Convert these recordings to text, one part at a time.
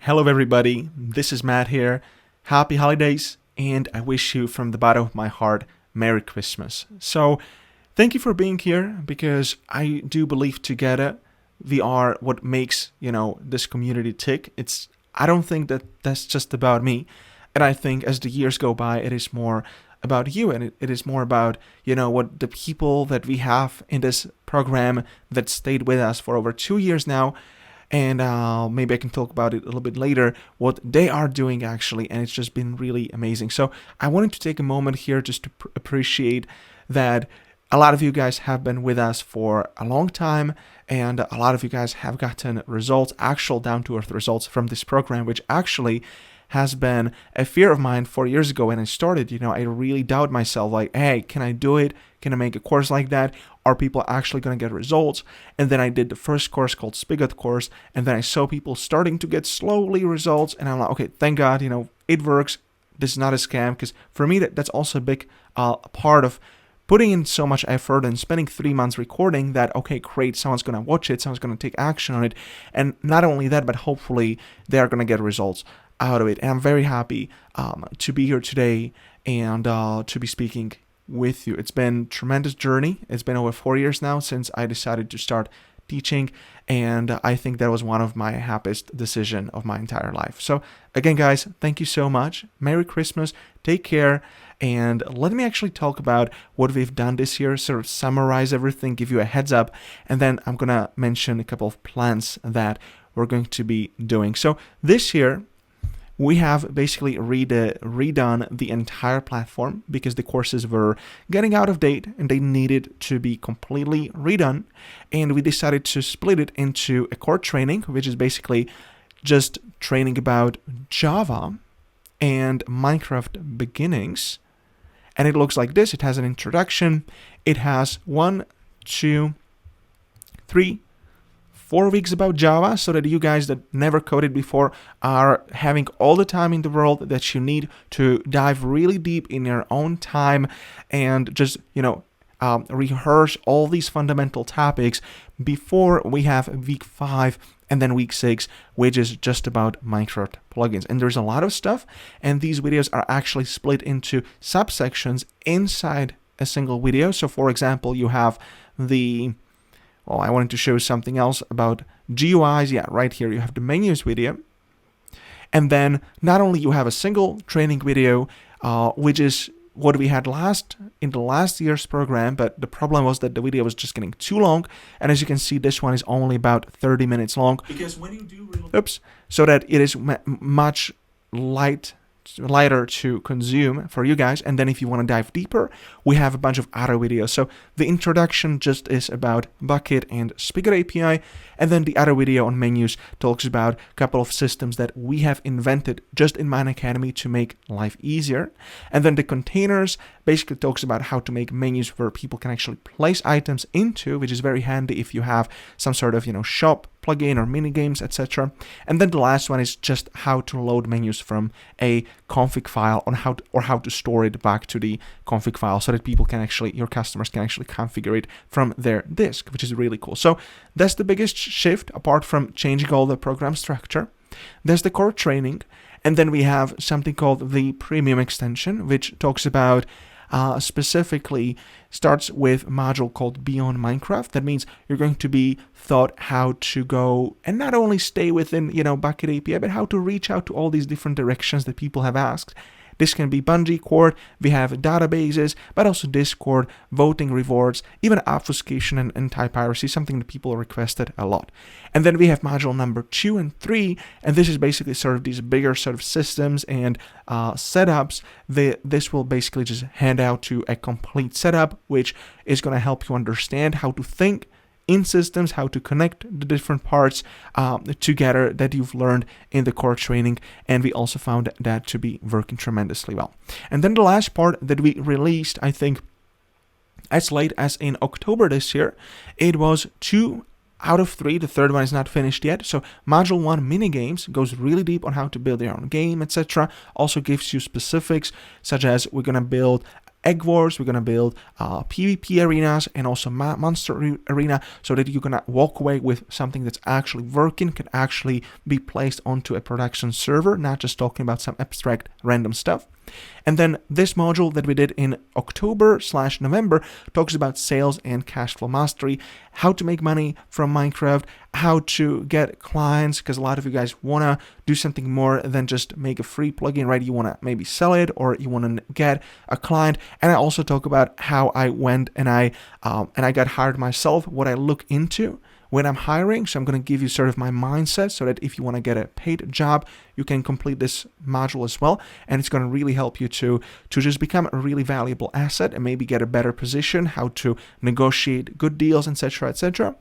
Hello everybody, this is Matt here. Happy holidays, and I wish you from the bottom of my heart, Merry Christmas. So, thank you for being here, because I do believe together we are what makes, this community tick. I don't think that that's just about me. And I think as the years go by, it is more about you, and it is more about, what the people that we have in this program that stayed with us for over 2 years now, and maybe I can talk about it a little bit later, what they are doing actually, and it's just been really amazing. So I wanted to take a moment here just to appreciate that a lot of you guys have been with us for a long time, and a lot of you guys have gotten results, actual down-to-earth results from this program, which actually has been a fear of mine 4 years ago when I started. I really doubt myself, like, hey, can I do it? Can I make a course like that? Are people actually going to get results? And then I did the first course called Spigot course, and then I saw people starting to get slowly results, and I'm like, okay, thank God, it works. This is not a scam, because for me, that's also a big part of putting in so much effort and spending 3 months recording that, okay, great, someone's going to watch it, someone's going to take action on it, and not only that, but hopefully they are going to get results out of it. And I'm very happy to be here today and to be speaking with you. It's been a tremendous journey. It's been over 4 years now since I decided to start teaching, and I think that was one of my happiest decisions of my entire life. So again, guys, thank you so much. Merry Christmas. Take care. And let me actually talk about what we've done this year, sort of summarize everything, give you a heads up, and then I'm going to mention a couple of plans that we're going to be doing. So this year, we have basically redone the entire platform because the courses were getting out of date and they needed to be completely redone. And we decided to split it into a core training, which is basically just training about Java and Minecraft beginnings. And it looks like this. It has an introduction. It has 1, 2, 3, 4 weeks about Java, so that you guys that never coded before are having all the time in the world that you need to dive really deep in your own time and just, rehearse all these fundamental topics before we have week 5 and then week 6, which is just about Minecraft plugins. And there's a lot of stuff, and these videos are actually split into subsections inside a single video. So for example, you have I wanted to show something else about GUIs. Yeah, right here you have the menus video. And then not only you have a single training video, which is what we had in the last year's program, but the problem was that the video was just getting too long. And as you can see, this one is only about 30 minutes long. Because when you do so that it is much lighter to consume for you guys. And then if you want to dive deeper, we have a bunch of other videos. So the introduction just is about Bucket and Spigot API, and then the other video on menus talks about a couple of systems that we have invented just in Mine Academy to make life easier. And then the containers basically talks about how to make menus where people can actually place items into, which is very handy if you have some sort of shop plugin or mini games, etc. And then the last one is just how to load menus from a config file on how to store it back to the config file so that your customers can actually configure it from their disk, which is really cool. So that's the biggest shift apart from changing all the program structure. There's the core training, and then we have something called the premium extension, which talks about specifically starts with a module called Beyond Minecraft. That means you're going to be taught how to go and not only stay within, Bucket API, but how to reach out to all these different directions that people have asked. This can be bungee cord, we have databases, but also Discord, voting rewards, even obfuscation and anti-piracy, something that people requested a lot. And then we have module number 2 and 3, and this is basically sort of these bigger sort of systems and setups. This will basically just hand out to a complete setup, which is going to help you understand how to think in systems, how to connect the different parts together that you've learned in the core training, and we also found that to be working tremendously well. And then the last part that we released, I think, as late as in October this year, it was 2 out of 3. The third one is not finished yet. So module 1 minigames goes really deep on how to build your own game, etc. Also gives you specifics such as we're going to build Egg Wars, we're going to build PvP arenas and also Monster Arena, so that you're going to walk away with something that's actually working, can actually be placed onto a production server, not just talking about some abstract random stuff. And then this module that we did in October/November talks about sales and cash flow mastery, how to make money from Minecraft, how to get clients, because a lot of you guys want to do something more than just make a free plugin, right? You want to maybe sell it, or you want to get a client. And I also talk about how I went and I got hired myself, what I look into when I'm hiring. So I'm going to give you sort of my mindset, so that if you want to get a paid job, you can complete this module as well. And it's going to really help you to just become a really valuable asset and maybe get a better position, how to negotiate good deals, etc., etc.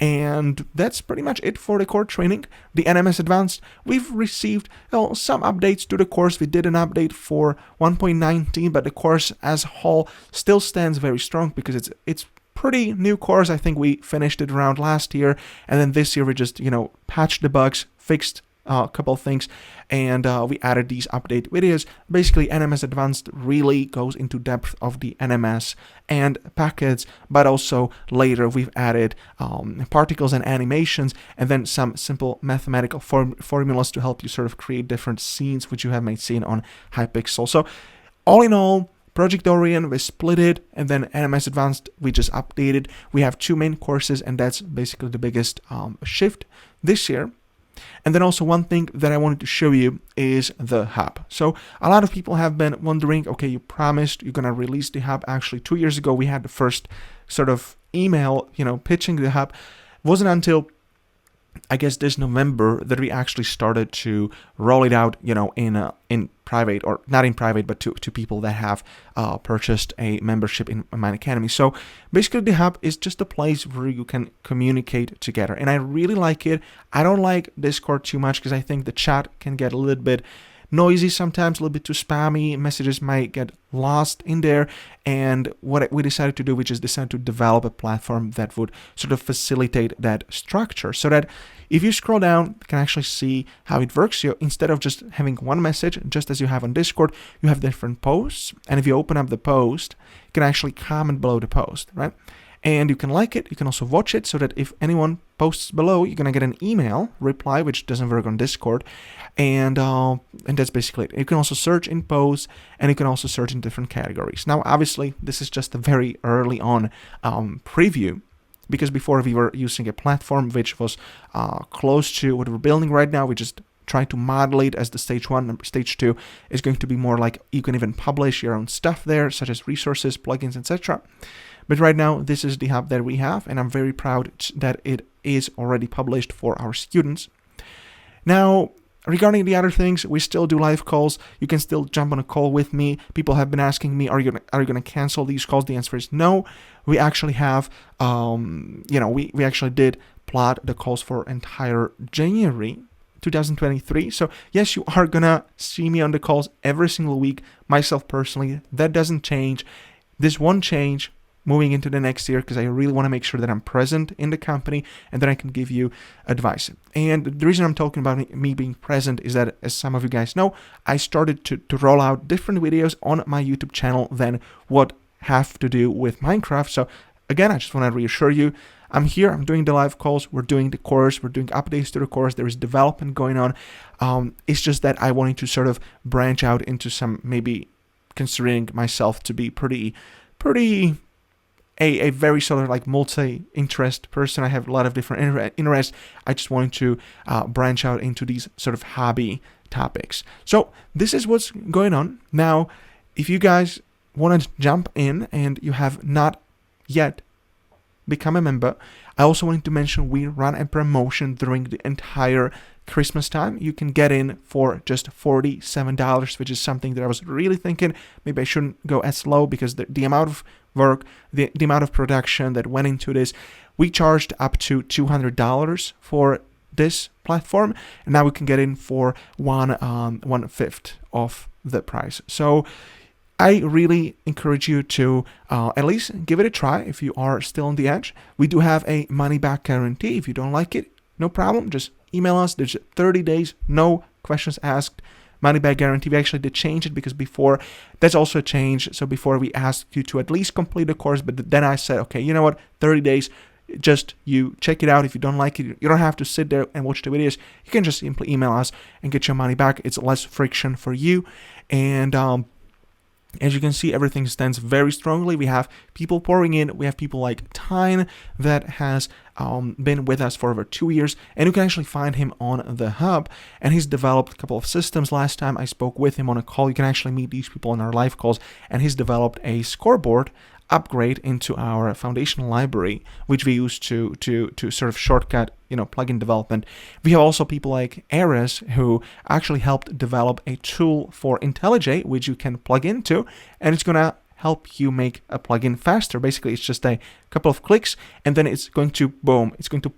And that's pretty much it for the core training. The NMS Advanced, we've received some updates to the course. We did an update for 1.19, but the course as a whole still stands very strong, because it's pretty new course. I think we finished it around last year, and then this year we just patched the bugs, fixed a couple of things, and we added these update videos. Basically, NMS Advanced really goes into depth of the NMS and packets, but also later we've added particles and animations, and then some simple mathematical formulas to help you sort of create different scenes, which you have made seen on Hypixel. So all in all, Project Orion, we split it, and then NMS Advanced, we just updated. We have 2 main courses, and that's basically the biggest shift this year. And then also one thing that I wanted to show you is the hub. So a lot of people have been wondering, okay, you promised you're going to release the hub. Actually, 2 years ago, we had the first sort of email, pitching the hub. It wasn't until, I guess, this November that we actually started to roll it out, in private, or not in private, but to people that have purchased a membership in Mine Academy. So basically, the hub is just a place where you can communicate together, and I really like it. I don't like Discord too much, because I think the chat can get a little bit noisy sometimes, a little bit too spammy. Messages might get lost in there. And what we decided to do, we just decided to develop a platform that would sort of facilitate that structure, so that if you scroll down, you can actually see how it works. You, instead of just having one message, just as you have on Discord, you have different posts. And if you open up the post, you can actually comment below the post, right? And you can like it. You can also watch it, so that if anyone posts below, you're going to get an email reply, which doesn't work on Discord. And that's basically it. You can also search in posts, and you can also search in different categories. Now, obviously, this is just a very early on preview, because before we were using a platform which was close to what we're building right now. We just try to model it as the stage 1. Stage 2 is going to be more like you can even publish your own stuff there, such as resources, plugins, etc. But right now, this is the hub that we have, and I'm very proud that it is already published for our students. Now, regarding the other things, we still do live calls. You can still jump on a call with me. People have been asking me, are you gonna cancel these calls? The answer is no. We actually have, we actually did plot the calls for entire January 2023. So yes, you are gonna see me on the calls every single week. Myself personally, that doesn't change. This won't change moving into the next year, because I really want to make sure that I'm present in the company and that I can give you advice. And the reason I'm talking about me being present is that, as some of you guys know, I started to roll out different videos on my YouTube channel than what have to do with Minecraft. So again, I just want to reassure you, I'm here, I'm doing the live calls, we're doing the course, we're doing updates to the course, there is development going on. It's just that I wanted to sort of branch out into some, maybe considering myself to be pretty a very sort of like multi-interest person. I have a lot of different interests. I just wanted to branch out into these sort of hobby topics. So this is what's going on. Now, if you guys want to jump in and you have not yet become a member, I also wanted to mention we run a promotion during the entire Christmas time. You can get in for just $47, which is something that I was really thinking maybe I shouldn't go as low, because the amount of work, the amount of production that went into this, we charged up to $200 for this platform, and now we can get in for 1/5 of the price. So I really encourage you to at least give it a try if you are still on the edge. We do have a money-back guarantee. If you don't like it, no problem. Just email us. There's 30 days, no questions asked, money back guarantee. We actually did change it because before, that's also a change. So before we asked you to at least complete the course, but then I said, okay, you know what, 30 days, just you check it out. If you don't like it, you don't have to sit there and watch the videos. You can just simply email us and get your money back. It's less friction for you. And as you can see, everything stands very strongly. We have people pouring in. We have people like Tyne that has been with us for over 2 years, and you can actually find him on the hub. And he's developed a couple of systems. Last time I spoke with him on a call, you can actually meet these people in our live calls, and he's developed a scoreboard upgrade into our foundational library, which we use to sort of shortcut, plugin development. We have also people like Ares who actually helped develop a tool for IntelliJ, which you can plug into, and it's gonna help you make a plugin faster. Basically, it's just a couple of clicks, and then it's going to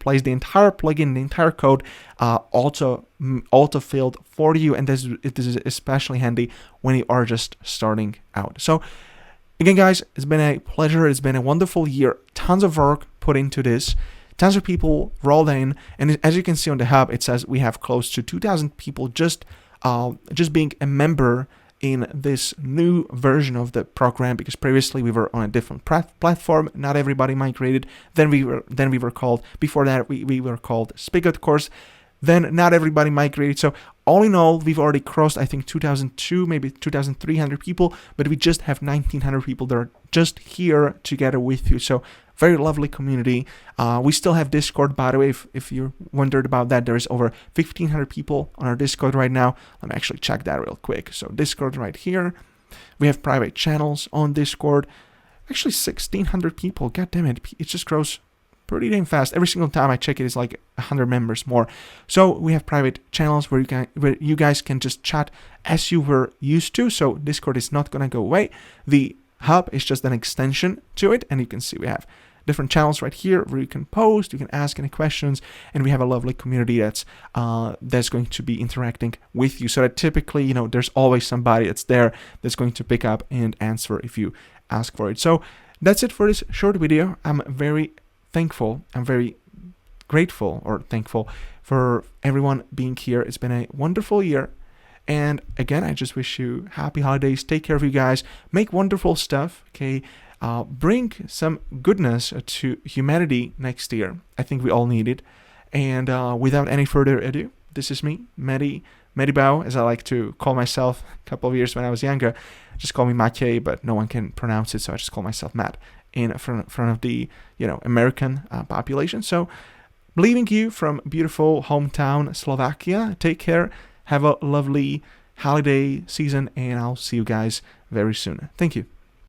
place the entire plugin, the entire code, auto-filled for you, and this is especially handy when you are just starting out. So again, guys, it's been a pleasure. It's been a wonderful year. Tons of work put into this. Tons of people rolled in. And as you can see on the hub, it says we have close to 2,000 people just being a member in this new version of the program, because previously we were on a different platform. Not everybody migrated. Then we were called, before that, we were called Spigot course. Then not everybody migrated. So all in all, we've already crossed, I think, 2,002, maybe 2,300 people, but we just have 1,900 people that are just here together with you. So very lovely community. We still have Discord, by the way, if you wondered about that. There is over 1,500 people on our Discord right now. Let me actually check that real quick. So Discord right here. We have private channels on Discord. Actually, 1,600 people. God damn it. It just grows pretty damn fast. Every single time I check it, it's like 100 members more. So we have private channels where you guys can just chat as you were used to. So Discord is not gonna go away. The hub is just an extension to it, and you can see we have different channels right here where you can post, you can ask any questions, and we have a lovely community that's going to be interacting with you. So that typically, there's always somebody that's there that's going to pick up and answer if you ask for it. So that's it for this short video. I'm very thankful. I'm very grateful or thankful for everyone being here. It's been a wonderful year. And again, I just wish you happy holidays. Take care of you guys. Make wonderful stuff. Okay. Bring some goodness to humanity next year. I think we all need it. And without any further ado, this is me, Medibao, as I like to call myself a couple of years when I was younger. Just call me Maciej, but no one can pronounce it, so I just call myself Matt in front of the American population. So leaving you from beautiful hometown Slovakia. Take care. Have a lovely holiday season, and I'll see you guys very soon. Thank you.